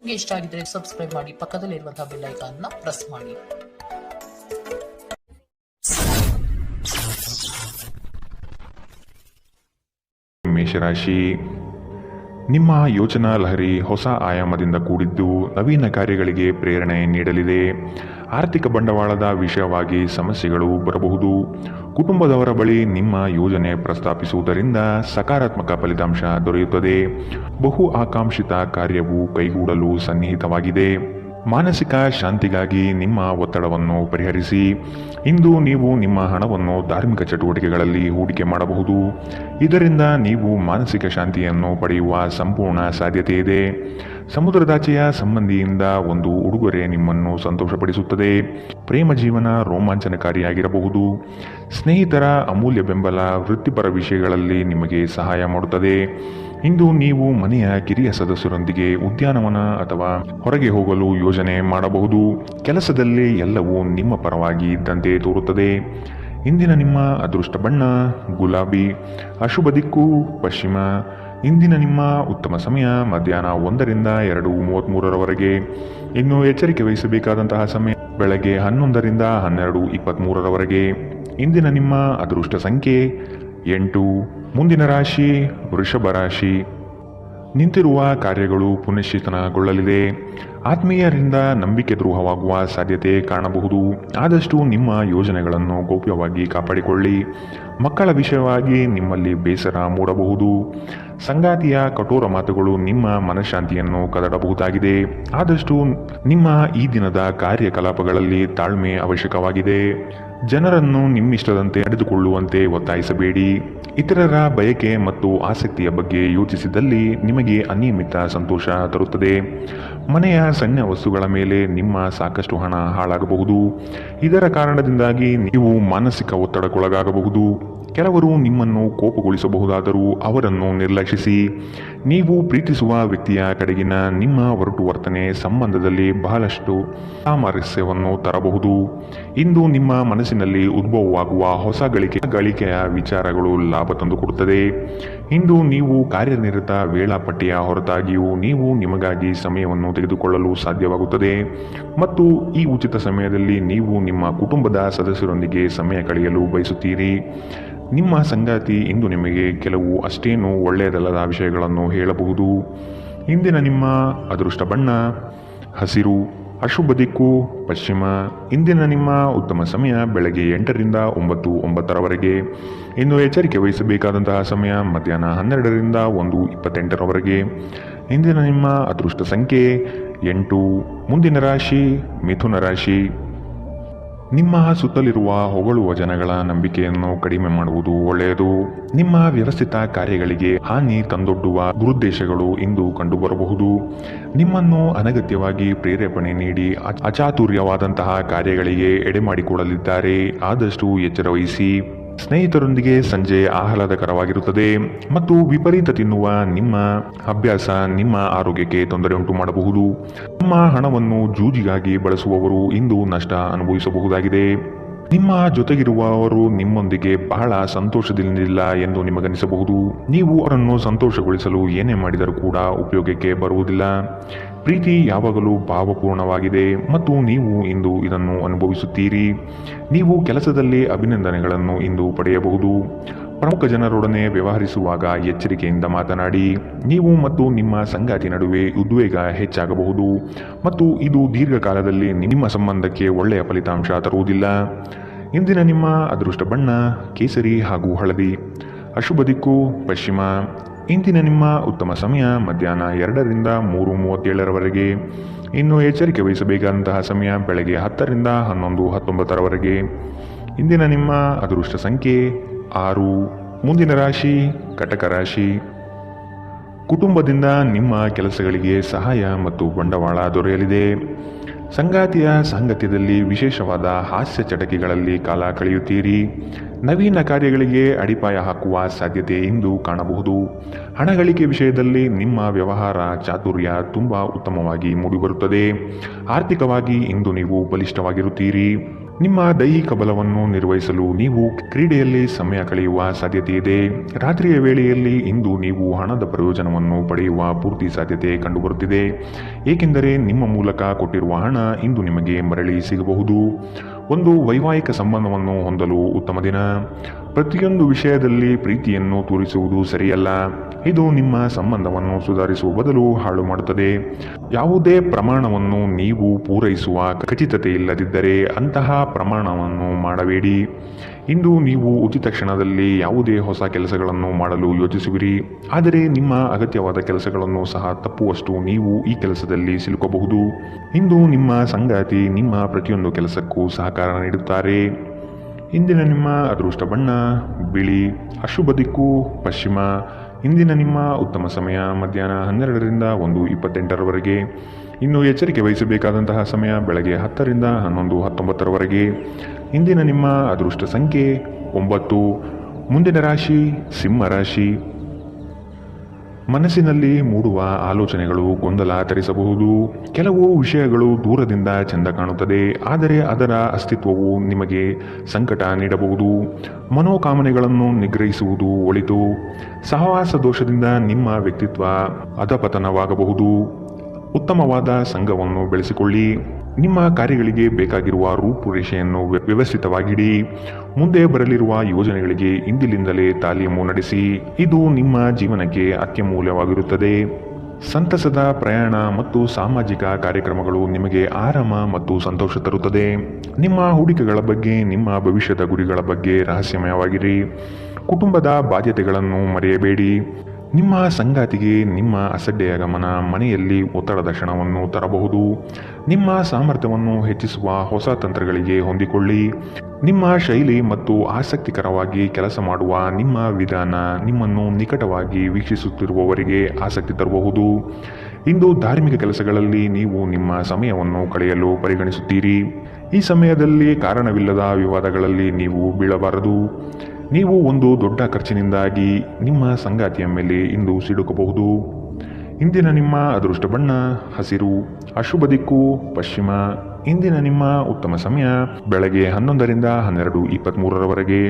ನಿಮಗೆ ಇಷ್ಟ ಆಗಿದ್ರೆ ಸಬ್ಸ್ಕ್ರೈಬ್ ಮಾಡಿ, ಪಕ್ಕದಲ್ಲಿರುವಂತಹ ಬೆಲ್ ಐಕಾನ್ ನ ಪ್ರೆಸ್ ಮಾಡಿ. ಮೇಷರಾಶಿ, ನಿಮ್ಮ ಯೋಚನಾ ಲಹರಿ ಹೊಸ ಆಯಾಮದಿಂದ ಕೂಡಿದ್ದು ನವೀನ ಕಾರ್ಯಗಳಿಗೆ ಪ್ರೇರಣೆ ನೀಡಲಿದೆ. ಆರ್ಥಿಕ ಬಂಡವಾಳದ ವಿಷಯವಾಗಿ ಸಮಸ್ಯೆಗಳು ಬರಬಹುದು. ಕುಟುಂಬದವರ ಬಳಿ ನಿಮ್ಮ ಯೋಜನೆ ಪ್ರಸ್ತಾಪಿಸುವುದರಿಂದ ಸಕಾರಾತ್ಮಕ ಫಲಿತಾಂಶ ದೊರೆಯುತ್ತದೆ. ಬಹು ಆಕಾಂಕ್ಷಿತ ಕಾರ್ಯವು ಕೈಗೂಡಲು ಸನ್ನಿಹಿತವಾಗಿದೆ. ಮಾನಸಿಕ ಶಾಂತಿಗಾಗಿ ನಿಮ್ಮ ಒತ್ತಡವನ್ನು ಪರಿಹರಿಸಿ. ಇಂದು ನೀವು ನಿಮ್ಮ ಹಣವನ್ನು ಧಾರ್ಮಿಕ ಚಟುವಟಿಕೆಗಳಲ್ಲಿ ಹೂಡಿಕೆ ಮಾಡಬಹುದು. ಇದರಿಂದ ನೀವು ಮಾನಸಿಕ ಶಾಂತಿಯನ್ನು ಪಡೆಯುವ ಸಂಪೂರ್ಣ ಸಾಧ್ಯತೆ ಇದೆ. ಸಮುದ್ರದಾಚೆಯ ಸಂಬಂಧಿಯಿಂದ ಒಂದು ಉಡುಗೊರೆ ನಿಮ್ಮನ್ನು ಸಂತೋಷಪಡಿಸುತ್ತದೆ. ಪ್ರೇಮ ಜೀವನ ರೋಮಾಂಚನಕಾರಿಯಾಗಿರಬಹುದು. ಸ್ನೇಹಿತರ ಅಮೂಲ್ಯ ಬೆಂಬಲ ವೃತ್ತಿಪರ ವಿಷಯಗಳಲ್ಲಿ ನಿಮಗೆ ಸಹಾಯ ಮಾಡುತ್ತದೆ. ಇಂದು ನೀವು ಮನೆಯ ಕಿರಿಯ ಸದಸ್ಯರೊಂದಿಗೆ ಉದ್ಯಾನವನ ಅಥವಾ ಹೊರಗೆ ಹೋಗಲು ಯೋಜನೆ ಮಾಡಬಹುದು. ಕೆಲಸದಲ್ಲಿ ಎಲ್ಲವೂ ನಿಮ್ಮ ಪರವಾಗಿ ಇದ್ದಂತೆ ತೋರುತ್ತದೆ. ಇಂದಿನ ನಿಮ್ಮ ಅದೃಷ್ಟ ಬಣ್ಣ ಗುಲಾಬಿ. ಅಶುಭ ದಿಕ್ಕು ಪಶ್ಚಿಮ. ಇಂದಿನ ನಿಮ್ಮ ಉತ್ತಮ ಸಮಯ ಮಧ್ಯಾಹ್ನ 1ರಿಂದ 2:33ರವರೆಗೆ. ಇನ್ನು ಎಚ್ಚರಿಕೆ ವಹಿಸಬೇಕಾದಂತಹ ಸಮಯ ಬೆಳಗ್ಗೆ 11ರಿಂದ 12:23ರವರೆಗೆ. ಇಂದಿನ ನಿಮ್ಮ ಅದೃಷ್ಟ ಸಂಖ್ಯೆ 8. ಮುಂದಿನ ರಾಶಿ ವೃಷಭ ರಾಶಿ. ನಿಂತಿರುವ ಕಾರ್ಯಗಳು ಪುನಶ್ಚೇತನಗೊಳ್ಳಲಿದೆ. ಆತ್ಮೀಯರಿಂದ ನಂಬಿಕೆ ದ್ರೋಹವಾಗುವ ಸಾಧ್ಯತೆ ಕಾಣಬಹುದು. ಆದಷ್ಟು ನಿಮ್ಮ ಯೋಜನೆಗಳನ್ನು ಗೌಪ್ಯವಾಗಿ ಕಾಪಾಡಿಕೊಳ್ಳಿ. ಮಕ್ಕಳ ವಿಷಯವಾಗಿ ನಿಮ್ಮಲ್ಲಿ ಬೇಸರ ಮೂಡಬಹುದು. ಸಂಗಾತಿಯ ಕಠೋರ ಮಾತುಗಳು ನಿಮ್ಮ ಮನಃಶಾಂತಿಯನ್ನು ಕದಡಬಹುದಾಗಿದೆ. ಆದಷ್ಟು ನಿಮ್ಮ ಈ ದಿನದ ಕಾರ್ಯಕಲಾಪಗಳಲ್ಲಿ ತಾಳ್ಮೆ ಅವಶ್ಯಕವಾಗಿದೆ. ಜನರನ್ನು ನಿಮ್ಮಿಷ್ಟದಂತೆ ನಡೆದುಕೊಳ್ಳುವಂತೆ ಒತ್ತಾಯಿಸಬೇಡಿ. ಇತರರ ಬಯಕೆ ಮತ್ತು ಆಸಕ್ತಿಯ ಬಗ್ಗೆ ಯೋಚಿಸಿದಲ್ಲಿ ನಿಮಗೆ ಅನಿಯಮಿತ ಸಂತೋಷ ತರುತ್ತದೆ. ಮನೆಯ ಸಣ್ಣ ವಸ್ತುಗಳ ಮೇಲೆ ನಿಮ್ಮ ಸಾಕಷ್ಟು ಹಣ ಹಾಳಾಗಬಹುದು. ಇದರ ಕಾರಣದಿಂದಾಗಿ ನೀವು ಮಾನಸಿಕ ಒತ್ತಡಕ್ಕೊಳಗಾಗಬಹುದು. ಕೆಲವರು ನಿಮ್ಮನ್ನು ಕೋಪಗೊಳಿಸಬಹುದಾದರೂ ಅವರನ್ನು ನಿರ್ಲಕ್ಷಿಸಿ. ನೀವು ಪ್ರೀತಿಸುವ ವ್ಯಕ್ತಿಯ ಕಡೆಗಿನ ನಿಮ್ಮ ಒರಟು ವರ್ತನೆ ಸಂಬಂಧದಲ್ಲಿ ಬಹಳಷ್ಟು ಸಾಮರಸ್ಯವನ್ನು ತರಬಹುದು. ಇಂದು ನಿಮ್ಮ ಮನಸ್ಸಿನಲ್ಲಿ ಉದ್ಭವವಾಗುವ ಹೊಸ ಗಳಿಕೆಯ ವಿಚಾರಗಳು ಲಾಭ ತಂದುಕೊಡುತ್ತದೆ. ಇಂದು ನೀವು ಕಾರ್ಯನಿರತ ವೇಳಾಪಟ್ಟಿಯ ಹೊರತಾಗಿಯೂ ನೀವು ನಿಮಗಾಗಿ ಸಮಯವನ್ನು ತೆಗೆದುಕೊಳ್ಳಲು ಸಾಧ್ಯವಾಗುತ್ತದೆ ಮತ್ತು ಈ ಉಚಿತ ಸಮಯದಲ್ಲಿ ನೀವು ನಿಮ್ಮ ಕುಟುಂಬದ ಸದಸ್ಯರೊಂದಿಗೆ ಸಮಯ ಕಳೆಯಲು ಬಯಸುತ್ತೀರಿ. ನಿಮ್ಮ ಸಂಗಾತಿ ಇಂದು ನಿಮಗೆ ಕೆಲವು ಅಷ್ಟೇನೂ ಒಳ್ಳೆಯದಲ್ಲದ ವಿಷಯಗಳನ್ನು ಹೇಳಬಹುದು. ಇಂದಿನ ನಿಮ್ಮ ಅದೃಷ್ಟ ಬಣ್ಣ ಹಸಿರು. ಅಶುಭ ದಿಕ್ಕು ಪಶ್ಚಿಮ. ಇಂದಿನ ನಿಮ್ಮ ಉತ್ತಮ ಸಮಯ ಬೆಳಗ್ಗೆ 8ರಿಂದ 9:09ರವರೆಗೆ. ಇನ್ನು ಎಚ್ಚರಿಕೆ ವಹಿಸಬೇಕಾದಂತಹ ಸಮಯ ಮಧ್ಯಾಹ್ನ 12ರಿಂದ 1:28ರವರೆಗೆ. ಇಂದಿನ ನಿಮ್ಮ ಅದೃಷ್ಟ ಸಂಖ್ಯೆ 8. ಮುಂದಿನ ರಾಶಿ ಮಿಥುನ ರಾಶಿ. ನಿಮ್ಮ ಸುತ್ತಲಿರುವ ಹೊಗಳುವ ಜನಗಳ ನಂಬಿಕೆಯನ್ನು ಕಡಿಮೆ ಮಾಡುವುದು ಒಳ್ಳೆಯದು. ನಿಮ್ಮ ವ್ಯವಸ್ಥಿತ ಕಾರ್ಯಗಳಿಗೆ ಹಾನಿ ತಂದೊಡ್ಡುವ ದುರುದ್ದೇಶಗಳು ಇಂದು ಕಂಡುಬರಬಹುದು. ನಿಮ್ಮನ್ನು ಅನಗತ್ಯವಾಗಿ ಪ್ರೇರೇಪಣೆ ನೀಡಿ ಅಚಾತುರ್ಯವಾದಂತಹ ಕಾರ್ಯಗಳಿಗೆ ಎಡೆಮಾಡಿಕೊಡಲಿದ್ದಾರೆ. ಆದಷ್ಟು ಎಚ್ಚರ ವಹಿಸಿ. ಸ್ನೇಹಿತರೊಂದಿಗೆ ಸಂಜೆ ಆಹ್ಲಾದಕರವಾಗಿರುತ್ತದೆ ಮತ್ತು ವಿಪರೀತ ತಿನ್ನುವ ನಿಮ್ಮ ಅಭ್ಯಾಸ ನಿಮ್ಮ ಆರೋಗ್ಯಕ್ಕೆ ತೊಂದರೆ ಉಂಟು ಮಾಡಬಹುದು. ನಿಮ್ಮ ಹಣವನ್ನು ಜೂಜಿಗಾಗಿ ಬಳಸುವವರು ಇಂದು ನಷ್ಟ ಅನುಭವಿಸಬಹುದಾಗಿದೆ. ನಿಮ್ಮ ಜೊತೆಗಿರುವವರು ನಿಮ್ಮೊಂದಿಗೆ ಬಹಳ ಸಂತೋಷದಿಂದಿಲ್ಲ ಎಂದು ನಿಮಗನಿಸಬಹುದು. ನೀವು ಅವರನ್ನು ಸಂತೋಷಗೊಳಿಸಲು ಏನೇ ಮಾಡಿದರೂ ಕೂಡ ಉಪಯೋಗಕ್ಕೆ ಬರುವುದಿಲ್ಲ. ಪ್ರೀತಿ ಯಾವಾಗಲೂ ಭಾವಪೂರ್ಣವಾಗಿದೆ ಮತ್ತು ನೀವು ಇಂದು ಇದನ್ನು ಅನುಭವಿಸುತ್ತೀರಿ. ನೀವು ಕೆಲಸದಲ್ಲಿ ಅಭಿನಂದನೆಗಳನ್ನು ಇಂದು ಪಡೆಯಬಹುದು. ಪ್ರಮುಖ ಜನರೊಡನೆ ವ್ಯವಹರಿಸುವಾಗ ಎಚ್ಚರಿಕೆಯಿಂದ ಮಾತನಾಡಿ. ನೀವು ಮತ್ತು ನಿಮ್ಮ ಸಂಗಾತಿ ನಡುವೆ ಉದ್ವೇಗ ಹೆಚ್ಚಾಗಬಹುದು ಮತ್ತು ಇದು ದೀರ್ಘಕಾಲದಲ್ಲಿ ನಿಮ್ಮ ಸಂಬಂಧಕ್ಕೆ ಒಳ್ಳೆಯ ಫಲಿತಾಂಶ ತರುವುದಿಲ್ಲ. ಇಂದಿನ ನಿಮ್ಮ ಅದೃಷ್ಟ ಬಣ್ಣ ಕೇಸರಿ ಹಾಗೂ ಹಳದಿ. ಅಶುಭ ದಿಕ್ಕು ಪಶ್ಚಿಮ. ಇಂದಿನ ನಿಮ್ಮ ಉತ್ತಮ ಸಮಯ ಮಧ್ಯಾಹ್ನ 2ರಿಂದ 3:37ರವರೆಗೆ. ಇನ್ನು ಎಚ್ಚರಿಕೆ ವಹಿಸಬೇಕಾದಂತಹ ಸಮಯ ಬೆಳಗ್ಗೆ 10ರಿಂದ 11:19ರವರೆಗೆ. ಇಂದಿನ ನಿಮ್ಮ ಅದೃಷ್ಟ ಸಂಖ್ಯೆ 6. ಮುಂದಿನ ರಾಶಿ ಕಟಕ ರಾಶಿ. ಕುಟುಂಬದಿಂದ ನಿಮ್ಮ ಕೆಲಸಗಳಿಗೆ ಸಹಾಯ ಮತ್ತು ಬಂಡವಾಳ ದೊರೆಯಲಿದೆ. ಸಂಗಾತಿಯ ಸಾಂಗತ್ಯದಲ್ಲಿ ವಿಶೇಷವಾದ ಹಾಸ್ಯ ಚಟಕಿಗಳಲ್ಲಿ ಕಾಲ ಕಳೆಯುತ್ತೀರಿ. ನವೀನ ಕಾರ್ಯಗಳಿಗೆ ಅಡಿಪಾಯ ಹಾಕುವ ಸಾಧ್ಯತೆ ಇಂದು ಕಾಣಬಹುದು. ಹಣ ಗಳಿಕೆ ವಿಷಯದಲ್ಲಿ ನಿಮ್ಮ ವ್ಯವಹಾರ ಚಾತುರ್ಯ ತುಂಬ ಉತ್ತಮವಾಗಿ ಮೂಡಿಬರುತ್ತದೆ. ಆರ್ಥಿಕವಾಗಿ ಇಂದು ನೀವು ಬಲಿಷ್ಠವಾಗಿರುತ್ತೀರಿ. ನಿಮ್ಮ ದೈಹಿಕ ಬಲವನ್ನು ನಿರ್ವಹಿಸಲು ನೀವು ಕ್ರೀಡೆಯಲ್ಲಿ ಸಮಯ ಕಳೆಯುವ ಸಾಧ್ಯತೆ ಇದೆ. ರಾತ್ರಿಯ ವೇಳೆಯಲ್ಲಿ ಇಂದು ನೀವು ಹಣದ ಪ್ರಯೋಜನವನ್ನು ಪಡೆಯುವ ಪೂರ್ತಿ ಸಾಧ್ಯತೆ ಕಂಡುಬರುತ್ತಿದೆ, ಏಕೆಂದರೆ ನಿಮ್ಮ ಮೂಲಕ ಕೊಟ್ಟಿರುವ ಹಣ ಇಂದು ನಿಮಗೆ ಮರಳಿ ಸಿಗಬಹುದು. ಒಂದು ವೈವಾಹಿಕ ಸಂಬಂಧವನ್ನು ಹೊಂದಲು ಉತ್ತಮ ದಿನ. ಪ್ರತಿಯೊಂದು ವಿಷಯದಲ್ಲಿ ಪ್ರೀತಿಯನ್ನು ತೋರಿಸುವುದು ಸರಿಯಲ್ಲ. ಇದು ನಿಮ್ಮ ಸಂಬಂಧವನ್ನು ಸುಧಾರಿಸುವ ಬದಲು ಹಾಳು ಮಾಡುತ್ತದೆ. ಯಾವುದೇ ಪ್ರಮಾಣವನ್ನು ನೀವು ಪೂರೈಸುವ ಖಚಿತತೆ ಇಲ್ಲದಿದ್ದರೆ ಅಂತಹ ಪ್ರಮಾಣವನ್ನು ಮಾಡಬೇಡಿ. ಇಂದು ನೀವು ಉಚಿತ ಕ್ಷಣದಲ್ಲಿ ಯಾವುದೇ ಹೊಸ ಕೆಲಸಗಳನ್ನು ಮಾಡಲು ಯೋಚಿಸುವಿರಿ, ಆದರೆ ನಿಮ್ಮ ಅಗತ್ಯವಾದ ಕೆಲಸಗಳನ್ನು ಸಹ ತಪ್ಪುವಷ್ಟು ನೀವು ಈ ಕೆಲಸದಲ್ಲಿ ಸಿಲುಕಬಹುದು. ಇಂದು ನಿಮ್ಮ ಸಂಗಾತಿ ನಿಮ್ಮ ಪ್ರತಿಯೊಂದು ಕೆಲಸಕ್ಕೂ ಸಹಕಾರ ನೀಡುತ್ತಾರೆ. ಇಂದಿನ ನಿಮ್ಮ ಅದೃಷ್ಟ ಬಣ್ಣ ಬಿಳಿ. ಅಶುಭ ದಿಕ್ಕು ಪಶ್ಚಿಮ. ಇಂದಿನ ನಿಮ್ಮ ಉತ್ತಮ ಸಮಯ ಮಧ್ಯಾಹ್ನ 12ರಿಂದ 1:28ರವರೆಗೆ. ಇನ್ನು ಎಚ್ಚರಿಕೆ ವಹಿಸಬೇಕಾದಂತಹ ಸಮಯ ಬೆಳಗ್ಗೆ 10ರಿಂದ 11:19ರವರೆಗೆ. ಇಂದಿನ ನಿಮ್ಮ ಅದೃಷ್ಟ ಸಂಖ್ಯೆ 9. ಮುಂದಿನ ರಾಶಿ ಸಿಂಹ ರಾಶಿ. ಮನಸ್ಸಿನಲ್ಲಿ ಮೂಡುವ ಆಲೋಚನೆಗಳು ಗೊಂದಲ ತರಿಸಬಹುದು. ಕೆಲವು ವಿಷಯಗಳು ದೂರದಿಂದ ಚೆಂದ ಕಾಣುತ್ತದೆ, ಆದರೆ ಅದರ ಅಸ್ತಿತ್ವವು ನಿಮಗೆ ಸಂಕಟ ನೀಡಬಹುದು. ಮನೋಕಾಮನೆಗಳನ್ನು ನಿಗ್ರಹಿಸುವುದು ಒಳಿತು. ಸಹವಾಸ ದೋಷದಿಂದ ನಿಮ್ಮ ವ್ಯಕ್ತಿತ್ವ ಅಧಪತನವಾಗಬಹುದು. ಉತ್ತಮವಾದ ಸಂಘವನ್ನು ಬೆಳೆಸಿಕೊಳ್ಳಿ. ನಿಮ್ಮ ಕಾರ್ಯಗಳಿಗೆ ಬೇಕಾಗಿರುವ ರೂಪುರೇಷೆಯನ್ನು ವ್ಯವಸ್ಥಿತವಾಗಿಡಿ. ಮುಂದೆ ಬರಲಿರುವ ಯೋಜನೆಗಳಿಗೆ ಇಂದಿನಿಂದಲೇ ತಾಲೀಮು ನಡೆಸಿ. ಇದು ನಿಮ್ಮ ಜೀವನಕ್ಕೆ ಅತ್ಯಮೂಲ್ಯವಾಗಿರುತ್ತದೆ. ಸಂತಸದ ಪ್ರಯಾಣ ಮತ್ತು ಸಾಮಾಜಿಕ ಕಾರ್ಯಕ್ರಮಗಳು ನಿಮಗೆ ಆರಾಮ ಮತ್ತು ಸಂತೋಷ ತರುತ್ತದೆ. ನಿಮ್ಮ ಹೂಡಿಕೆಗಳ ಬಗ್ಗೆ, ನಿಮ್ಮ ಭವಿಷ್ಯದ ಗುರಿಗಳ ಬಗ್ಗೆ ರಹಸ್ಯಮಯವಾಗಿರಿ. ಕುಟುಂಬದ ಬಾಧ್ಯತೆಗಳನ್ನು ಮರೆಯಬೇಡಿ. ನಿಮ್ಮ ಸಂಗಾತಿಗೆ ನಿಮ್ಮ ಅಸಡ್ಡೆಯ ಗಮನ ಮನೆಯಲ್ಲಿ ಒತ್ತಡದ ಕ್ಷಣವನ್ನು ತರಬಹುದು. ನಿಮ್ಮ ಸಾಮರ್ಥ್ಯವನ್ನು ಹೆಚ್ಚಿಸುವ ಹೊಸ ತಂತ್ರಗಳಿಗೆ ಹೊಂದಿಕೊಳ್ಳಿ. ನಿಮ್ಮ ಶೈಲಿ ಮತ್ತು ಆಸಕ್ತಿಕರವಾಗಿ ಕೆಲಸ ಮಾಡುವ ನಿಮ್ಮ ವಿಧಾನ ನಿಮ್ಮನ್ನು ನಿಕಟವಾಗಿ ವೀಕ್ಷಿಸುತ್ತಿರುವವರಿಗೆ ಆಸಕ್ತಿ ತರಬಹುದು. ಇಂದು ಧಾರ್ಮಿಕ ಕೆಲಸಗಳಲ್ಲಿ ನೀವು ನಿಮ್ಮ ಸಮಯವನ್ನು ಕಳೆಯಲು ಪರಿಗಣಿಸುತ್ತೀರಿ. ಈ ಸಮಯದಲ್ಲಿ ಕಾರಣವಿಲ್ಲದ ವಿವಾದಗಳಲ್ಲಿ ನೀವು ಬೀಳಬಾರದು. ನೀವು ಒಂದು ದೊಡ್ಡ ಖರ್ಚಿನಿಂದಾಗಿ ನಿಮ್ಮ ಸಂಗಾತಿಯ ಮೇಲೆ ಇಂದು ಸಿಡುಕಬಹುದು. ಇಂದಿನ ನಿಮ್ಮ ಅದೃಷ್ಟ ಬಣ್ಣ ಹಸಿರು. ಅಶುಭ ದಿಕ್ಕು ಪಶ್ಚಿಮ. ಇಂದಿನ ನಿಮ್ಮ ಉತ್ತಮ ಸಮಯ ಬೆಳಗ್ಗೆ 11ರಿಂದ 12:23ರವರೆಗೆ.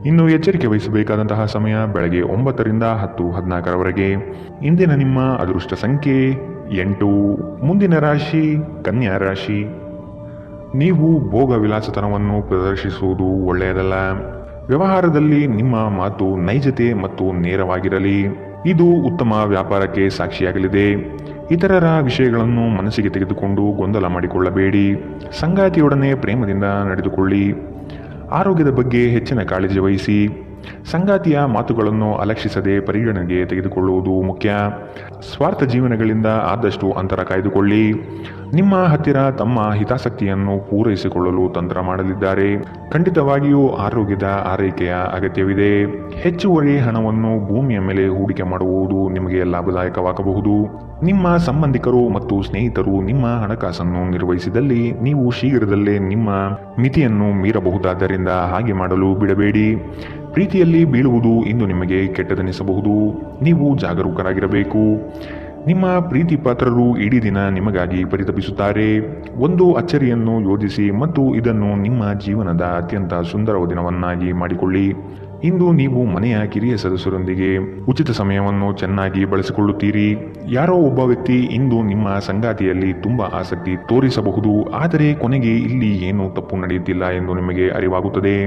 ಇನ್ನು ಎಚ್ಚರಿಕೆ ವಹಿಸಬೇಕಾದಂತಹ ಸಮಯ ಬೆಳಗ್ಗೆ 9ರಿಂದ 10:14ರವರೆಗೆ. ಇಂದಿನ ನಿಮ್ಮ ಅದೃಷ್ಟ ಸಂಖ್ಯೆ 8. ಮುಂದಿನ ರಾಶಿ ಕನ್ಯಾ ರಾಶಿ. ನೀವು ಭೋಗ ವಿಲಾಸತನವನ್ನು ಪ್ರದರ್ಶಿಸುವುದು ಒಳ್ಳೆಯದಲ್ಲ. ವ್ಯವಹಾರದಲ್ಲಿ ನಿಮ್ಮ ಮಾತು ನೈಜತೆ ಮತ್ತು ನೇರವಾಗಿರಲಿ. ಇದು ಉತ್ತಮ ವ್ಯಾಪಾರಕ್ಕೆ ಸಾಕ್ಷಿಯಾಗಲಿದೆ. ಇತರರ ವಿಷಯಗಳನ್ನು ಮನಸ್ಸಿಗೆ ತೆಗೆದುಕೊಂಡು ಗೊಂದಲ ಮಾಡಿಕೊಳ್ಳಬೇಡಿ. ಸಂಗಾತಿಯೊಡನೆ ಪ್ರೇಮದಿಂದ ನಡೆದುಕೊಳ್ಳಿ. ಆರೋಗ್ಯದ ಬಗ್ಗೆ ಹೆಚ್ಚಿನ ಕಾಳಜಿ ವಹಿಸಿ. ಸಂಗಾತಿಯ ಮಾತುಗಳನ್ನು ಅಲಕ್ಷಿಸದೆ ಪರಿಗಣನೆಗೆ ತೆಗೆದುಕೊಳ್ಳುವುದು ಮುಖ್ಯ. ಸ್ವಾರ್ಥ ಜೀವನಗಳಿಂದ ಆದಷ್ಟು ಅಂತರ ಕಾಯ್ದುಕೊಳ್ಳಿ. ನಿಮ್ಮ ಹತ್ತಿರ ತಮ್ಮ ಹಿತಾಸಕ್ತಿಯನ್ನು ಪೂರೈಸಿಕೊಳ್ಳಲು ತಂತ್ರ ಮಾಡಲಿದ್ದಾರೆ. ಖಂಡಿತವಾಗಿಯೂ ಆರೋಗ್ಯದ ಆರೈಕೆಯ ಅಗತ್ಯವಿದೆ. ಹೆಚ್ಚುವರಿ ಹಣವನ್ನು ಭೂಮಿಯ ಮೇಲೆ ಹೂಡಿಕೆ ಮಾಡುವುದು ನಿಮಗೆ ಲಾಭದಾಯಕವಾಗಬಹುದು. ನಿಮ್ಮ ಸಂಬಂಧಿಕರು ಮತ್ತು ಸ್ನೇಹಿತರು ನಿಮ್ಮ ಹಣಕಾಸನ್ನು ನಿರ್ವಹಿಸಿದಲ್ಲಿ ನೀವು ಶೀಘ್ರದಲ್ಲೇ ನಿಮ್ಮ ಮಿತಿಯನ್ನು ಮೀರಬಹುದಾದ್ದರಿಂದ ಹಾಗೆ ಮಾಡಲು ಬಿಡಬೇಡಿ. ಪ್ರೀತಿಯಲ್ಲಿ ಬೀಳುವುದು ಇಂದು ನಿಮಗೆ ಕೆಟ್ಟದೆನಿಸಬಹುದು. ನೀವು ಜಾಗರೂಕರಾಗಿರಬೇಕು. ನಿಮ್ಮ ಪ್ರೀತಿ ಪಾತ್ರರು ಇಡೀ ದಿನ ನಿಮಗಾಗಿ ಪರಿತಪಿಸುತ್ತಾರೆ. ಒಂದು ಅಚ್ಚರಿಯನ್ನು ಯೋಜಿಸಿ ಮತ್ತು ಇದನ್ನು ನಿಮ್ಮ ಜೀವನದ ಅತ್ಯಂತ ಸುಂದರ ದಿನವನ್ನಾಗಿ ಮಾಡಿಕೊಳ್ಳಿ. ಇಂದು ನೀವು ಮನೆಯ ಕಿರಿಯ ಸದಸ್ಯರೊಂದಿಗೆ ಉಚಿತ ಸಮಯವನ್ನು ಚೆನ್ನಾಗಿ ಬಳಸಿಕೊಳ್ಳುತ್ತೀರಿ. ಯಾರೋ ಒಬ್ಬ ವ್ಯಕ್ತಿ ಇಂದು ನಿಮ್ಮ ಸಂಗಾತಿಯಲ್ಲಿ ತುಂಬ ಆಸಕ್ತಿ ತೋರಿಸಬಹುದು, ಆದರೆ ಕೊನೆಗೆ ಇಲ್ಲಿ ಏನೂ ತಪ್ಪು ನಡೆಯುತ್ತಿಲ್ಲ ಎಂದು ನಿಮಗೆ ಅರಿವಾಗುತ್ತದೆ.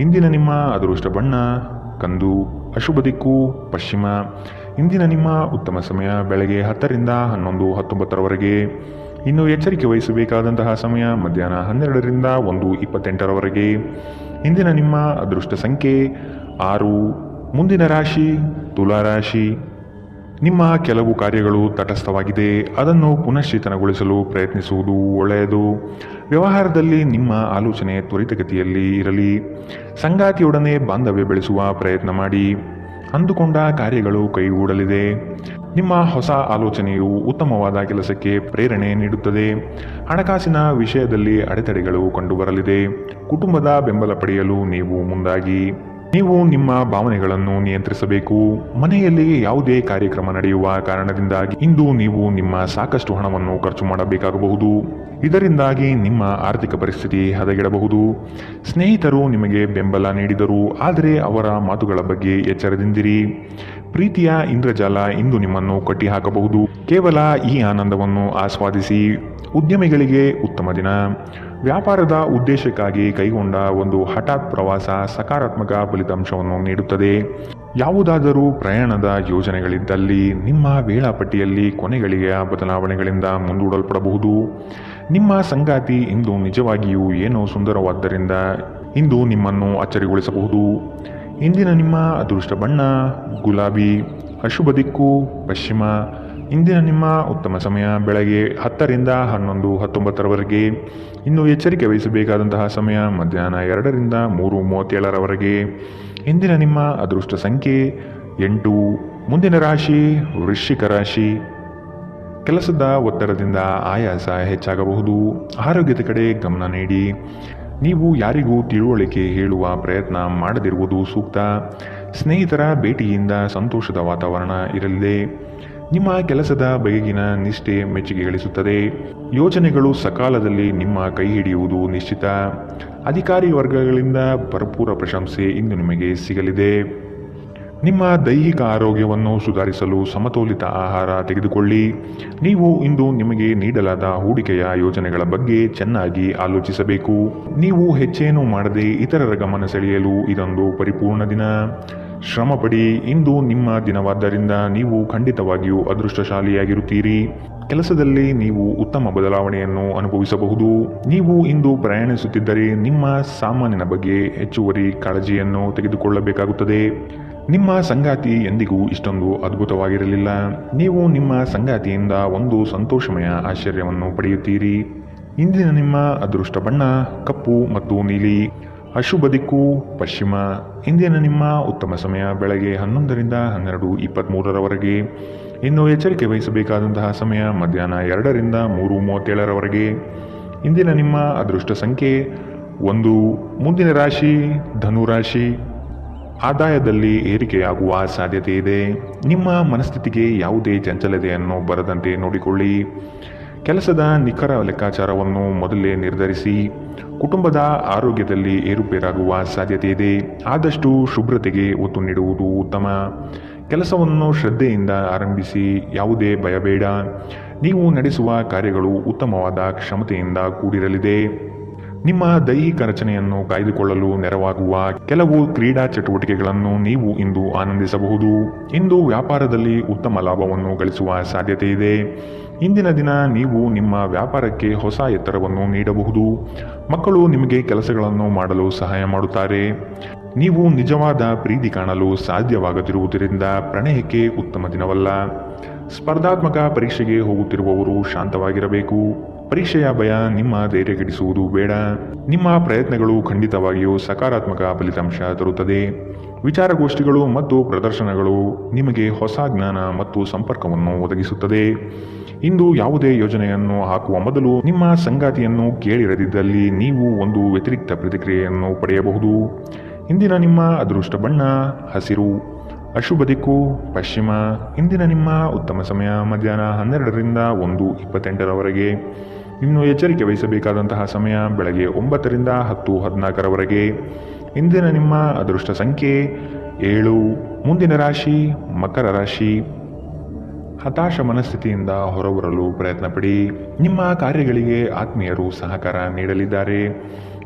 ಇಂದಿನ ನಿಮ್ಮ ಅದೃಷ್ಟ ಬಣ್ಣ ಕಂದು. ಅಶುಭ ದಿಕ್ಕು ಪಶ್ಚಿಮ. ಇಂದಿನ ನಿಮ್ಮ ಉತ್ತಮ ಸಮಯ ಬೆಳಗ್ಗೆ 10ರಿಂದ 11:19ರವರೆಗೆ. ಇನ್ನು ಎಚ್ಚರಿಕೆ ವಹಿಸಬೇಕಾದಂತಹ ಸಮಯ ಮಧ್ಯಾಹ್ನ 12ರಿಂದ 1:28ರವರೆಗೆ. ಇಂದಿನ ನಿಮ್ಮ ಅದೃಷ್ಟ ಸಂಖ್ಯೆ 6. ಮುಂದಿನ ರಾಶಿ ತುಲಾ ರಾಶಿ. ನಿಮ್ಮ ಕೆಲವು ಕಾರ್ಯಗಳು ತಟಸ್ಥವಾಗಿದೆ, ಅದನ್ನು ಪುನಶ್ಚೇತನಗೊಳಿಸಲು ಪ್ರಯತ್ನಿಸುವುದು ಒಳ್ಳೆಯದು. ವ್ಯವಹಾರದಲ್ಲಿ ನಿಮ್ಮ ಆಲೋಚನೆ ತ್ವರಿತಗತಿಯಲ್ಲಿ ಇರಲಿ. ಸಂಗಾತಿಯೊಡನೆ ಬಾಂಧವ್ಯ ಬೆಳೆಸುವ ಪ್ರಯತ್ನ ಮಾಡಿ. ಅಂದುಕೊಂಡ ಕಾರ್ಯಗಳು ಕೈಗೂಡಲಿದೆ. ನಿಮ್ಮ ಹೊಸ ಆಲೋಚನೆಯು ಉತ್ತಮವಾದ ಕೆಲಸಕ್ಕೆ ಪ್ರೇರಣೆ ನೀಡುತ್ತದೆ. ಹಣಕಾಸಿನ ವಿಷಯದಲ್ಲಿ ಅಡೆತಡೆಗಳು ಕಂಡುಬರಲಿದೆ. ಕುಟುಂಬದ ಬೆಂಬಲ ಪಡೆಯಲು ನೀವು ಮುಂದಾಗಿ. ನೀವು ನಿಮ್ಮ ಭಾವನೆಗಳನ್ನು ನಿಯಂತ್ರಿಸಬೇಕು. ಮನೆಯಲ್ಲಿ ಯಾವುದೇ ಕಾರ್ಯಕ್ರಮ ನಡೆಯುವ ಕಾರಣದಿಂದಾಗಿ ಇಂದು ನೀವು ನಿಮ್ಮ ಸಾಕಷ್ಟು ಹಣವನ್ನು ಖರ್ಚು ಮಾಡಬೇಕಾಗಬಹುದು. ಇದರಿಂದಾಗಿ ನಿಮ್ಮ ಆರ್ಥಿಕ ಪರಿಸ್ಥಿತಿ ಹದಗೆಡಬಹುದು. ಸ್ನೇಹಿತರು ನಿಮಗೆ ಬೆಂಬಲ ನೀಡಿದರು, ಆದರೆ ಅವರ ಮಾತುಗಳ ಬಗ್ಗೆ ಎಚ್ಚರದಿಂದಿರಿ. ಪ್ರೀತಿಯ ಇಂದ್ರಜಾಲ ಇಂದು ನಿಮ್ಮನ್ನು ಕಟ್ಟಿಹಾಕಬಹುದು. ಕೇವಲ ಈ ಆನಂದವನ್ನು ಆಸ್ವಾದಿಸಿ. ಉದ್ಯಮಿಗಳಿಗೆ ಉತ್ತಮ ದಿನ. ವ್ಯಾಪಾರದ ಉದ್ದೇಶಕ್ಕಾಗಿ ಕೈಗೊಂಡ ಒಂದು ಹಠಾತ್ ಪ್ರವಾಸ ಸಕಾರಾತ್ಮಕ ಫಲಿತಾಂಶವನ್ನು ನೀಡುತ್ತದೆ. ಯಾವುದಾದರೂ ಪ್ರಯಾಣದ ಯೋಜನೆಗಳಿದ್ದಲ್ಲಿ ನಿಮ್ಮ ವೇಳಾಪಟ್ಟಿಯಲ್ಲಿ ಕೊನೆಗಳಿಗೆಯ ಬದಲಾವಣೆಗಳಿಂದ ಮುಂದೂಡಲ್ಪಡಬಹುದು. ನಿಮ್ಮ ಸಂಗಾತಿ ಇಂದು ನಿಜವಾಗಿಯೂ ಏನೋ ಸುಂದರವಾದ್ದರಿಂದ ಇಂದು ನಿಮ್ಮನ್ನು ಅಚ್ಚರಿಗೊಳಿಸಬಹುದು. ಇಂದಿನ ನಿಮ್ಮ ಅದೃಷ್ಟ ಬಣ್ಣ ಗುಲಾಬಿ. ಅಶುಭ ದಿಕ್ಕು ಪಶ್ಚಿಮ. ಇಂದಿನ ನಿಮ್ಮ ಉತ್ತಮ ಸಮಯ ಬೆಳಗ್ಗೆ 10 ರಿಂದ 11, 19ರವರೆಗೆ. ಇನ್ನು ಎಚ್ಚರಿಕೆ ವಹಿಸಬೇಕಾದಂತಹ ಸಮಯ ಮಧ್ಯಾಹ್ನ 2 ರಿಂದ 3:37ರವರೆಗೆ. ಇಂದಿನ ನಿಮ್ಮ ಅದೃಷ್ಟ ಸಂಖ್ಯೆ 8. ಮುಂದಿನ ರಾಶಿ ವೃಶ್ಚಿಕ ರಾಶಿ. ಕೆಲಸದ ಒತ್ತಡದಿಂದ ಆಯಾಸ ಹೆಚ್ಚಾಗಬಹುದು. ಆರೋಗ್ಯದ ಕಡೆ ಗಮನ ನೀಡಿ. ನೀವು ಯಾರಿಗೂ ತಿಳುವಳಿಕೆ ಹೇಳುವ ಪ್ರಯತ್ನ ಮಾಡದಿರುವುದು ಸೂಕ್ತ. ಸ್ನೇಹಿತರ ಭೇಟಿಯಿಂದ ಸಂತೋಷದ ವಾತಾವರಣ ಇರಲಿದೆ. ನಿಮ್ಮ ಕೆಲಸದ ಬಗೆಗಿನ ನಿಷ್ಠೆ ಮೆಚ್ಚುಗೆ ಗಳಿಸುತ್ತದೆ. ಯೋಜನೆಗಳು ಸಕಾಲದಲ್ಲಿ ನಿಮ್ಮ ಕೈ ಹಿಡಿಯುವುದು ನಿಶ್ಚಿತ. ಅಧಿಕಾರಿ ವರ್ಗಗಳಿಂದ ಭರಪೂರ ಪ್ರಶಂಸೆ ಇಂದು ನಿಮಗೆ ಸಿಗಲಿದೆ. ನಿಮ್ಮ ದೈಹಿಕ ಆರೋಗ್ಯವನ್ನು ಸುಧಾರಿಸಲು ಸಮತೋಲಿತ ಆಹಾರ ತೆಗೆದುಕೊಳ್ಳಿ. ನೀವು ಇಂದು ನಿಮಗೆ ನೀಡಲಾದ ಹೂಡಿಕೆಯ ಯೋಜನೆಗಳ ಬಗ್ಗೆ ಚೆನ್ನಾಗಿ ಆಲೋಚಿಸಬೇಕು. ನೀವು ಹೆಚ್ಚೇನೂ ಮಾಡದೆ ಇತರರ ಗಮನ ಸೆಳೆಯಲು ಇದೊಂದು ಪರಿಪೂರ್ಣ ದಿನ. ಶ್ರಮಪಡಿ. ಇಂದು ನಿಮ್ಮ ದಿನವಾದ್ದರಿಂದ ನೀವು ಖಂಡಿತವಾಗಿಯೂ ಅದೃಷ್ಟಶಾಲಿಯಾಗಿರುತ್ತೀರಿ. ಕೆಲಸದಲ್ಲಿ ನೀವು ಉತ್ತಮ ಬದಲಾವಣೆಯನ್ನು ಅನುಭವಿಸಬಹುದು. ನೀವು ಇಂದು ಪ್ರಯಾಣಿಸುತ್ತಿದ್ದರೆ ನಿಮ್ಮ ಸಾಮಾನಿನ ಬಗ್ಗೆ ಹೆಚ್ಚುವರಿ ಕಾಳಜಿಯನ್ನು ತೆಗೆದುಕೊಳ್ಳಬೇಕಾಗುತ್ತದೆ. ನಿಮ್ಮ ಸಂಗಾತಿ ಎಂದಿಗೂ ಇಷ್ಟೊಂದು ಅದ್ಭುತವಾಗಿರಲಿಲ್ಲ. ನೀವು ನಿಮ್ಮ ಸಂಗಾತಿಯಿಂದ ಒಂದು ಸಂತೋಷಮಯ ಆಶ್ಚರ್ಯವನ್ನು ಪಡೆಯುತ್ತೀರಿ. ಇಂದಿನ ನಿಮ್ಮ ಅದೃಷ್ಟ ಬಣ್ಣ ಕಪ್ಪು ಮತ್ತು ನೀಲಿ. ಅಶುಭ ದಿಕ್ಕು ಪಶ್ಚಿಮ. ಇಂದಿನ ನಿಮ್ಮ ಉತ್ತಮ ಸಮಯ ಬೆಳಗ್ಗೆ 11 ರಿಂದ 12:23ರವರೆಗೆ. ಇನ್ನು ಎಚ್ಚರಿಕೆ ವಹಿಸಬೇಕಾದಂತಹ ಸಮಯ ಮಧ್ಯಾಹ್ನ 2 ರಿಂದ 3:37ರವರೆಗೆ. ಇಂದಿನ ನಿಮ್ಮ ಅದೃಷ್ಟ ಸಂಖ್ಯೆ 1. ಮುಂದಿನ ರಾಶಿ ಧನುರಾಶಿ. ಆದಾಯದಲ್ಲಿ ಏರಿಕೆಯಾಗುವ ಸಾಧ್ಯತೆ ಇದೆ. ನಿಮ್ಮ ಮನಸ್ಥಿತಿಗೆ ಯಾವುದೇ ಚಂಚಲತೆಯನ್ನು ಬರದಂತೆ ನೋಡಿಕೊಳ್ಳಿ. ಕೆಲಸದ ನಿಖರ ಲೆಕ್ಕಾಚಾರವನ್ನು ಮೊದಲೇ ನಿರ್ಧರಿಸಿ. ಕುಟುಂಬದ ಆರೋಗ್ಯದಲ್ಲಿ ಏರುಪೇರಾಗುವ ಸಾಧ್ಯತೆ ಇದೆ. ಆದಷ್ಟು ಶುಭ್ರತೆಗೆ ಒತ್ತು ನೀಡುವುದು ಉತ್ತಮ. ಕೆಲಸವನ್ನು ಶ್ರದ್ಧೆಯಿಂದ ಆರಂಭಿಸಿ. ಯಾವುದೇ ಭಯ ಬೇಡ. ನೀವು ನಡೆಸುವ ಕಾರ್ಯಗಳು ಉತ್ತಮವಾದ ಕ್ಷಮತೆಯಿಂದ ಕೂಡಿರಲಿದೆ. ನಿಮ್ಮ ದೈಹಿಕ ರಚನೆಯನ್ನು ಕಾಯ್ದುಕೊಳ್ಳಲು ನೆರವಾಗುವ ಕೆಲವು ಕ್ರೀಡಾ ಚಟುವಟಿಕೆಗಳನ್ನು ನೀವು ಇಂದು ಆನಂದಿಸಬಹುದು. ಇಂದು ವ್ಯಾಪಾರದಲ್ಲಿ ಉತ್ತಮ ಲಾಭವನ್ನು ಗಳಿಸುವ ಸಾಧ್ಯತೆ ಇದೆ. ಇಂದಿನ ದಿನ ನೀವು ನಿಮ್ಮ ವ್ಯಾಪಾರಕ್ಕೆ ಹೊಸ ಎತ್ತರವನ್ನು ನೀಡಬಹುದು. ಮಕ್ಕಳು ನಿಮಗೆ ಕೆಲಸಗಳನ್ನು ಮಾಡಲು ಸಹಾಯ ಮಾಡುತ್ತಾರೆ. ನೀವು ನಿಜವಾದ ಪ್ರೀತಿ ಕಾಣಲು ಸಾಧ್ಯವಾಗದಿರುವುದರಿಂದ ಪ್ರಣಯಕ್ಕೆ ಉತ್ತಮ ದಿನವಲ್ಲ. ಸ್ಪರ್ಧಾತ್ಮಕ ಪರೀಕ್ಷೆಗೆ ಹೋಗುತ್ತಿರುವವರು ಶಾಂತವಾಗಿರಬೇಕು. ಪರೀಕ್ಷೆಯ ಭಯ ನಿಮ್ಮ ಧೈರ್ಯಗೆಡಿಸುವುದು ಬೇಡ. ನಿಮ್ಮ ಪ್ರಯತ್ನಗಳು ಖಂಡಿತವಾಗಿಯೂ ಸಕಾರಾತ್ಮಕ ಫಲಿತಾಂಶ ತರುತ್ತದೆ. ವಿಚಾರಗೋಷ್ಠಿಗಳು ಮತ್ತು ಪ್ರದರ್ಶನಗಳು ನಿಮಗೆ ಹೊಸ ಜ್ಞಾನ ಮತ್ತು ಸಂಪರ್ಕವನ್ನು ಒದಗಿಸುತ್ತದೆ. ಇಂದು ಯಾವುದೇ ಯೋಜನೆಯನ್ನು ಹಾಕುವ ಮೊದಲು ನಿಮ್ಮ ಸಂಗಾತಿಯನ್ನು ಕೇಳಿರದಿದ್ದಲ್ಲಿ ನೀವು ಒಂದು ವ್ಯತಿರಿಕ್ತ ಪ್ರತಿಕ್ರಿಯೆಯನ್ನು ಪಡೆಯಬಹುದು. ಇಂದಿನ ನಿಮ್ಮ ಅದೃಷ್ಟ ಬಣ್ಣ ಹಸಿರು. ಅಶುಭ ದಿಕ್ಕು ಪಶ್ಚಿಮ. ಇಂದಿನ ನಿಮ್ಮ ಉತ್ತಮ ಸಮಯ ಮಧ್ಯಾಹ್ನ 12 ರಿಂದ 1:28ರವರೆಗೆ. ಇನ್ನು ಎಚ್ಚರಿಕೆ ವಹಿಸಬೇಕಾದಂತಹ ಸಮಯ ಬೆಳಗ್ಗೆ 9 ರಿಂದ 10:14ರವರೆಗೆ. ಇಂದಿನ ನಿಮ್ಮ ಅದೃಷ್ಟ ಸಂಖ್ಯೆ 7. ಮುಂದಿನ ರಾಶಿ ಮಕರ ರಾಶಿ. ಹತಾಶ ಮನಸ್ಥಿತಿಯಿಂದ ಹೊರಬರಲು ಪ್ರಯತ್ನಪಡಿ. ನಿಮ್ಮ ಕಾರ್ಯಗಳಿಗೆ ಆತ್ಮೀಯರು ಸಹಕಾರ ನೀಡಲಿದ್ದಾರೆ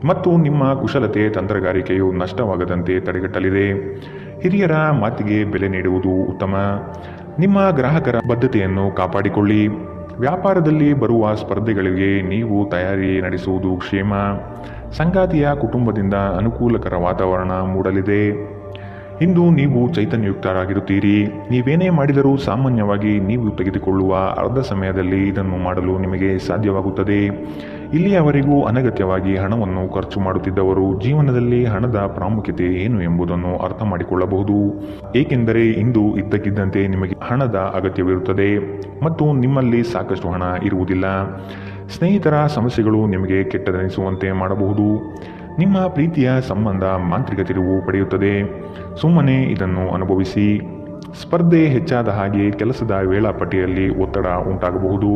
ಮತ್ತು ನಿಮ್ಮ ಕುಶಲತೆ ತಂತ್ರಗಾರಿಕೆಯು ನಷ್ಟವಾಗದಂತೆ ತಡೆಗಟ್ಟಲಿದೆ. ಹಿರಿಯರ ಮಾತಿಗೆ ಬೆಲೆ ನೀಡುವುದು ಉತ್ತಮ. ನಿಮ್ಮ ಗ್ರಾಹಕರ ಬದ್ಧತೆಯನ್ನು ಕಾಪಾಡಿಕೊಳ್ಳಿ. ವ್ಯಾಪಾರದಲ್ಲಿ ಬರುವ ಸ್ಪರ್ಧೆಗಳಿಗೆ ನೀವು ತಯಾರಿ ನಡೆಸುವುದು ಕ್ಷೇಮ. ಸಂಗಾತಿಯ ಕುಟುಂಬದಿಂದ ಅನುಕೂಲಕರ ವಾತಾವರಣ ಮೂಡಲಿದೆ. ಇಂದು ನೀವು ಚೈತನ್ಯಯುಕ್ತರಾಗಿರುತ್ತೀರಿ. ನೀವೇನೇ ಮಾಡಿದರೂ ಸಾಮಾನ್ಯವಾಗಿ ನೀವು ತೆಗೆದುಕೊಳ್ಳುವ ಅರ್ಧ ಸಮಯದಲ್ಲಿ ಇದನ್ನು ಮಾಡಲು ನಿಮಗೆ ಸಾಧ್ಯವಾಗುತ್ತದೆ. ಇಲ್ಲಿಯವರೆಗೂ ಅನಗತ್ಯವಾಗಿ ಹಣವನ್ನು ಖರ್ಚು ಮಾಡುತ್ತಿದ್ದವರು ಜೀವನದಲ್ಲಿ ಹಣದ ಪ್ರಾಮುಖ್ಯತೆ ಏನು ಎಂಬುದನ್ನು ಅರ್ಥ ಮಾಡಿಕೊಳ್ಳಬಹುದು. ಏಕೆಂದರೆ ಇಂದು ಇದ್ದಕ್ಕಿದ್ದಂತೆ ನಿಮಗೆ ಹಣದ ಅಗತ್ಯವಿರುತ್ತದೆ ಮತ್ತು ನಿಮ್ಮಲ್ಲಿ ಸಾಕಷ್ಟು ಹಣ ಇರುವುದಿಲ್ಲ. ಸ್ನೇಹಿತರ ಸಮಸ್ಯೆಗಳು ನಿಮಗೆ ಕೆಟ್ಟದೆನಿಸುವಂತೆ ಮಾಡಬಹುದು. ನಿಮ್ಮ ಪ್ರೀತಿಯ ಸಂಬಂಧ ಮಾಂತ್ರಿಕ ತಿರುವು ಪಡೆಯುತ್ತದೆ. ಸುಮ್ಮನೆ ಇದನ್ನು ಅನುಭವಿಸಿ. ಸ್ಪರ್ಧೆ ಹೆಚ್ಚಾದ ಹಾಗೆ ಕೆಲಸದ ವೇಳಾಪಟ್ಟಿಯಲ್ಲಿ ಒತ್ತಡ ಉಂಟಾಗಬಹುದು.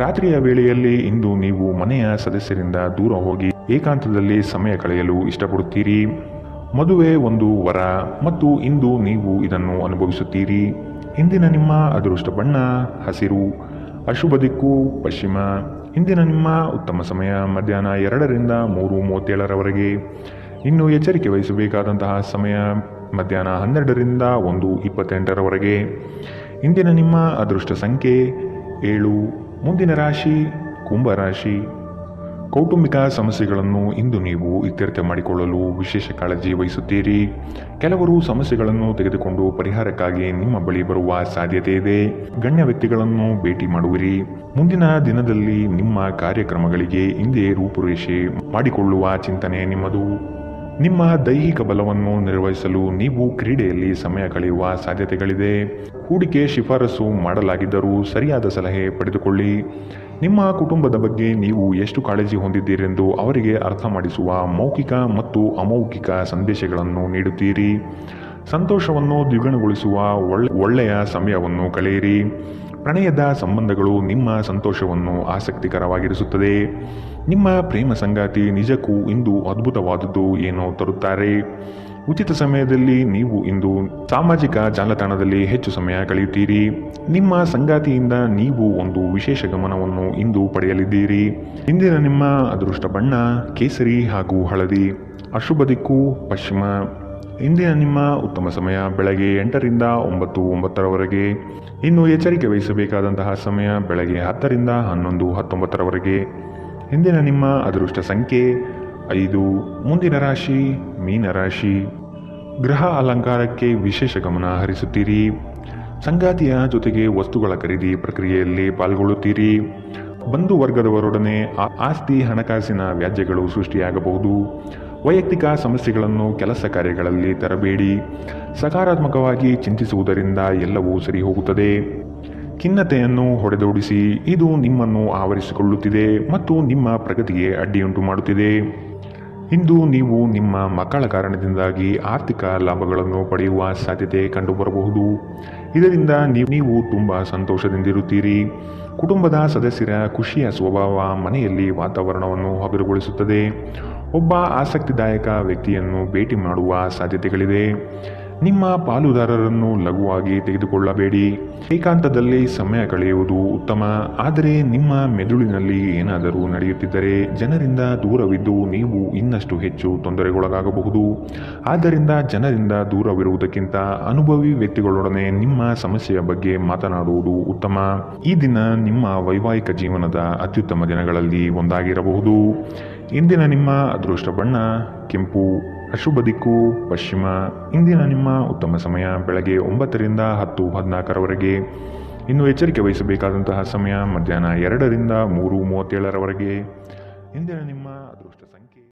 ರಾತ್ರಿಯ ವೇಳೆಯಲ್ಲಿ ಇಂದು ನೀವು ಮನೆಯ ಸದಸ್ಯರಿಂದ ದೂರ ಹೋಗಿ ಏಕಾಂತದಲ್ಲಿ ಸಮಯ ಕಳೆಯಲು ಇಷ್ಟಪಡುತ್ತೀರಿ. ಮದುವೆ ಒಂದು ವರ ಮತ್ತು ಇಂದು ನೀವು ಇದನ್ನು ಅನುಭವಿಸುತ್ತೀರಿ. ಇಂದಿನ ನಿಮ್ಮ ಅದೃಷ್ಟ ಬಣ್ಣ ಹಸಿರು, ಅಶುಭ ದಿಕ್ಕು ಪಶ್ಚಿಮ. ಇಂದಿನ ನಿಮ್ಮ ಉತ್ತಮ ಸಮಯ ಮಧ್ಯಾಹ್ನ 2ರಿಂದ 3:37ರವರೆಗೆ. ಇನ್ನು ಎಚ್ಚರಿಕೆ ವಹಿಸಬೇಕಾದಂತಹ ಸಮಯ ಮಧ್ಯಾಹ್ನ 12ರಿಂದ 1:28ರವರೆಗೆ. ಇಂದಿನ ನಿಮ್ಮ ಅದೃಷ್ಟ ಸಂಖ್ಯೆ 7. ಮುಂದಿನ ರಾಶಿ ಕುಂಭರಾಶಿ. ಕೌಟುಂಬಿಕ ಸಮಸ್ಯೆಗಳನ್ನು ಇಂದು ನೀವು ಇತ್ಯರ್ಥ ಮಾಡಿಕೊಳ್ಳಲು ವಿಶೇಷ ಕಾಳಜಿ ವಹಿಸುತ್ತೀರಿ. ಕೆಲವರು ಸಮಸ್ಯೆಗಳನ್ನು ತೆಗೆದುಕೊಂಡು ಪರಿಹಾರಕ್ಕಾಗಿ ನಿಮ್ಮ ಬಳಿ ಬರುವ ಸಾಧ್ಯತೆ ಇದೆ. ಗಣ್ಯ ವ್ಯಕ್ತಿಗಳನ್ನು ಭೇಟಿ ಮಾಡುವಿರಿ. ಮುಂದಿನ ದಿನದಲ್ಲಿ ನಿಮ್ಮ ಕಾರ್ಯಕ್ರಮಗಳಿಗೆ ಹಿಂದೆ ರೂಪುರೇಷೆ ಮಾಡಿಕೊಳ್ಳುವ ಚಿಂತನೆ ನಿಮ್ಮದು. ನಿಮ್ಮ ದೈಹಿಕ ಬಲವನ್ನು ನಿರ್ವಹಿಸಲು ನೀವು ಕ್ರೀಡೆಯಲ್ಲಿ ಸಮಯ ಕಳೆಯುವ ಸಾಧ್ಯತೆಗಳಿದೆ. ಹೂಡಿಕೆ ಶಿಫಾರಸು ಮಾಡಲಾಗಿದ್ದರೂ ಸರಿಯಾದ ಸಲಹೆ ಪಡೆದುಕೊಳ್ಳಿ. ನಿಮ್ಮ ಕುಟುಂಬದ ಬಗ್ಗೆ ನೀವು ಎಷ್ಟು ಕಾಳಜಿ ಹೊಂದಿದ್ದೀರೆಂದು ಅವರಿಗೆ ಅರ್ಥ ಮಾಡಿಸುವ ಮೌಖಿಕ ಮತ್ತು ಅಮೌಖಿಕ ಸಂದೇಶಗಳನ್ನು ನೀಡುತ್ತೀರಿ. ಸಂತೋಷವನ್ನು ದ್ವಿಗುಣಗೊಳಿಸುವ ಒಳ್ಳೆಯ ಸಮಯವನ್ನು ಕಳೆಯಿರಿ. ಪ್ರಣಯದ ಸಂಬಂಧಗಳು ನಿಮ್ಮ ಸಂತೋಷವನ್ನು ಆಸಕ್ತಿಕರವಾಗಿರಿಸುತ್ತದೆ. ನಿಮ್ಮ ಪ್ರೇಮ ಸಂಗಾತಿ ನಿಜಕ್ಕೂ ಇಂದು ಅದ್ಭುತವಾದದ್ದು ಏನೋ ತರುತ್ತಾರೆ. ಉಚಿತ ಸಮಯದಲ್ಲಿ ನೀವು ಇಂದು ಸಾಮಾಜಿಕ ಜಾಲತಾಣದಲ್ಲಿ ಹೆಚ್ಚು ಸಮಯ ಕಳೆಯುತ್ತೀರಿ. ನಿಮ್ಮ ಸಂಗಾತಿಯಿಂದ ನೀವು ಒಂದು ವಿಶೇಷ ಗಮನವನ್ನು ಇಂದು ಪಡೆಯಲಿದ್ದೀರಿ. ಇಂದಿನ ನಿಮ್ಮ ಅದೃಷ್ಟ ಬಣ್ಣ ಕೇಸರಿ ಹಾಗೂ ಹಳದಿ, ಅಶುಭ ದಿಕ್ಕು ಪಶ್ಚಿಮ. ಇಂದಿನ ನಿಮ್ಮ ಉತ್ತಮ ಸಮಯ ಬೆಳಗ್ಗೆ 8ರಿಂದ 9:09ರವರೆಗೆ. ಇನ್ನು ಎಚ್ಚರಿಕೆ ವಹಿಸಬೇಕಾದಂತಹ ಸಮಯ ಬೆಳಗ್ಗೆ 10ರಿಂದ 11:19ರವರೆಗೆ. ಇಂದಿನ ನಿಮ್ಮ ಅದೃಷ್ಟ ಸಂಖ್ಯೆ 5. ಮುಂದಿನ ರಾಶಿ ಮೀನರಾಶಿ. ಗೃಹ ಅಲಂಕಾರಕ್ಕೆ ವಿಶೇಷ ಗಮನ ಹರಿಸುತ್ತೀರಿ. ಸಂಗಾತಿಯ ಜೊತೆಗೆ ವಸ್ತುಗಳ ಖರೀದಿ ಪ್ರಕ್ರಿಯೆಯಲ್ಲಿ ಪಾಲ್ಗೊಳ್ಳುತ್ತೀರಿ. ಬಂಧು ವರ್ಗದವರೊಡನೆ ಆಸ್ತಿ ಹಣಕಾಸಿನ ವ್ಯಾಜ್ಯಗಳು ಸೃಷ್ಟಿಯಾಗಬಹುದು. ವೈಯಕ್ತಿಕ ಸಮಸ್ಯೆಗಳನ್ನು ಕೆಲಸ ಕಾರ್ಯಗಳಲ್ಲಿ ತರಬೇಡಿ. ಸಕಾರಾತ್ಮಕವಾಗಿ ಚಿಂತಿಸುವುದರಿಂದ ಎಲ್ಲವೂ ಸರಿ ಹೋಗುತ್ತದೆ. ಖಿನ್ನತೆಯನ್ನು ಹೊಡೆದೋಡಿಸಿ. ಇದು ನಿಮ್ಮನ್ನು ಆವರಿಸಿಕೊಳ್ಳುತ್ತಿದೆ ಮತ್ತು ನಿಮ್ಮ ಪ್ರಗತಿಗೆ ಅಡ್ಡಿಯುಂಟು ಮಾಡುತ್ತಿದೆ. ಇಂದು ನೀವು ನಿಮ್ಮ ಮಕ್ಕಳ ಕಾರಣದಿಂದಾಗಿ ಆರ್ಥಿಕ ಲಾಭಗಳನ್ನು ಪಡೆಯುವ ಸಾಧ್ಯತೆ ಕಂಡುಬರಬಹುದು. ಇದರಿಂದ ನೀವು ತುಂಬ ಸಂತೋಷದಿಂದಿರುತ್ತೀರಿ. ಕುಟುಂಬದ ಸದಸ್ಯರ ಖುಷಿಯ ಸ್ವಭಾವ ಮನೆಯಲ್ಲಿ ವಾತಾವರಣವನ್ನು ಹಗುರಗೊಳಿಸುತ್ತದೆ. ಒಬ್ಬ ಆಸಕ್ತಿದಾಯಕ ವ್ಯಕ್ತಿಯನ್ನು ಭೇಟಿ ಮಾಡುವ ಸಾಧ್ಯತೆಗಳಿದೆ. ನಿಮ್ಮ ಪಾಲುದಾರರನ್ನು ಲಘುವಾಗಿ ತೆಗೆದುಕೊಳ್ಳಬೇಡಿ. ಏಕಾಂತದಲ್ಲಿ ಸಮಯ ಕಳೆಯುವುದು ಉತ್ತಮ. ಆದರೆ ನಿಮ್ಮ ಮೆದುಳಿನಲ್ಲಿ ಏನಾದರೂ ನಡೆಯುತ್ತಿದ್ದರೆ ಜನರಿಂದ ದೂರವಿದ್ದು ನೀವು ಇನ್ನಷ್ಟು ಹೆಚ್ಚು ತೊಂದರೆಗೊಳಗಾಗಬಹುದು. ಆದ್ದರಿಂದ ಜನರಿಂದ ದೂರವಿರುವುದಕ್ಕಿಂತ ಅನುಭವಿ ವ್ಯಕ್ತಿಗಳೊಡನೆ ನಿಮ್ಮ ಸಮಸ್ಯೆಯ ಬಗ್ಗೆ ಮಾತನಾಡುವುದು ಉತ್ತಮ. ಈ ದಿನ ನಿಮ್ಮ ವೈವಾಹಿಕ ಜೀವನದ ಅತ್ಯುತ್ತಮ ದಿನಗಳಲ್ಲಿ ಒಂದಾಗಿರಬಹುದು. ಇಂದಿನ ನಿಮ್ಮ ಅದೃಷ್ಟ ಬಣ್ಣ ಕೆಂಪು, ಅಶುಭ ದಿಕ್ಕು ಪಶ್ಚಿಮ. ಇಂದಿನ ನಿಮ್ಮ ಉತ್ತಮ ಸಮಯ ಬೆಳಗ್ಗೆ 9ರಿಂದ 10:14ರವರೆಗೆ. ಇನ್ನು ಎಚ್ಚರಿಕೆ ವಹಿಸಬೇಕಾದಂತಹ ಸಮಯ ಮಧ್ಯಾಹ್ನ 2ರಿಂದ 3:37ರವರೆಗೆ. ಇಂದಿನ ನಿಮ್ಮ ಅದೃಷ್ಟ ಸಂಖ್ಯೆ